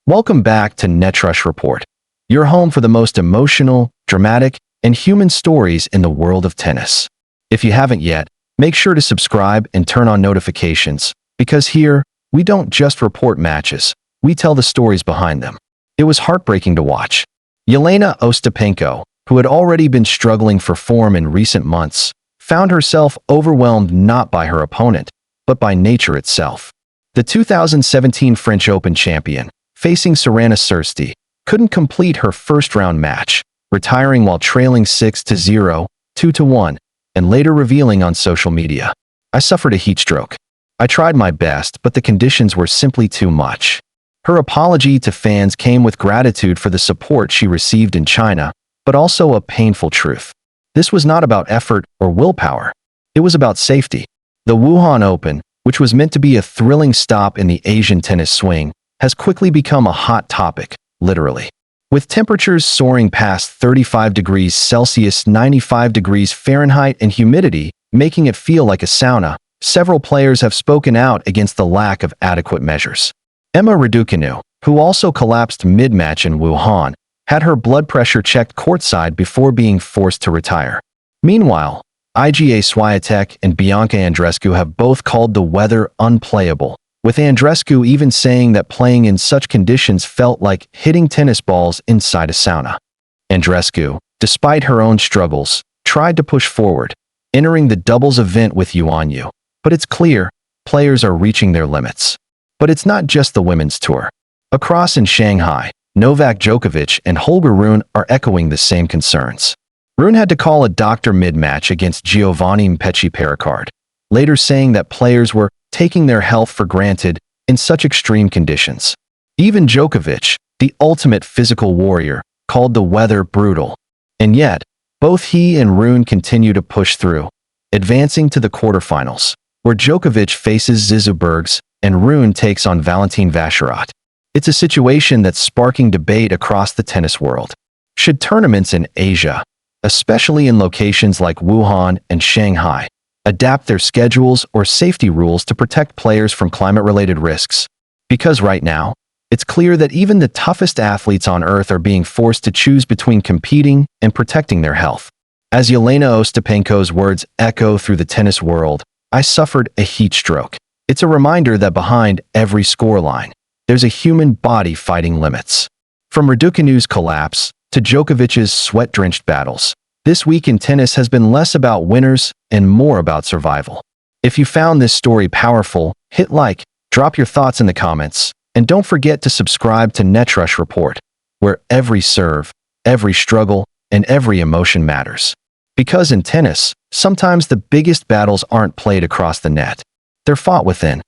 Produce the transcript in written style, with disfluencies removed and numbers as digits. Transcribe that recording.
Welcome back to Netrush Report, your home for the most emotional, dramatic, and human stories in the world of tennis. If you haven't yet, make sure to subscribe and turn on notifications, because here, we don't just report matches, we tell the stories behind them. It was heartbreaking to watch. Jelena Ostapenko, who had already been struggling for form in recent months, found herself overwhelmed not by her opponent, but by nature itself. The 2017 French Open champion, facing Jelena Ostapenko, couldn't complete her first-round match, retiring while trailing 6-0, 2-1, and later revealing on social media, "I suffered a heat stroke. I tried my best, but the conditions were simply too much." Her apology to fans came with gratitude for the support she received in China, but also a painful truth. This was not about effort or willpower. It was about safety. The Wuhan Open, which was meant to be a thrilling stop in the Asian tennis swing, has quickly become a hot topic, literally. With temperatures soaring past 35 degrees Celsius, 95 degrees Fahrenheit, and humidity making it feel like a sauna, several players have spoken out against the lack of adequate measures. Emma Raducanu, who also collapsed mid-match in Wuhan, had her blood pressure checked courtside before being forced to retire. Meanwhile, Iga Swiatek and Bianca Andreescu have both called the weather unplayable, with Andreescu even saying that playing in such conditions felt like hitting tennis balls inside a sauna. Andreescu, despite her own struggles, tried to push forward, entering the doubles event with Yuanyu. But it's clear, players are reaching their limits. But it's not just the women's tour. Across in Shanghai, Novak Djokovic and Holger Rune are echoing the same concerns. Rune had to call a doctor mid-match against Giovanni Mpetshi-Perricard, later saying that players were taking their health for granted in such extreme conditions. Even Djokovic, the ultimate physical warrior, called the weather brutal. And yet, both he and Rune continue to push through, advancing to the quarterfinals, where Djokovic faces Zizou Bergs and Rune takes on Valentin Vacherat. It's a situation that's sparking debate across the tennis world. Should tournaments in Asia, especially in locations like Wuhan and Shanghai, adapt their schedules or safety rules to protect players from climate-related risks? Because right now, it's clear that even the toughest athletes on earth are being forced to choose between competing and protecting their health. As Jelena Ostapenko's words echo through the tennis world, "I suffered a heat stroke." It's a reminder that behind every scoreline, there's a human body fighting limits. From Raducanu's collapse to Djokovic's sweat-drenched battles, this week in tennis has been less about winners and more about survival. If you found this story powerful, hit like, drop your thoughts in the comments, and don't forget to subscribe to Netrush Report, where every serve, every struggle, and every emotion matters. Because in tennis, sometimes the biggest battles aren't played across the net. They're fought within.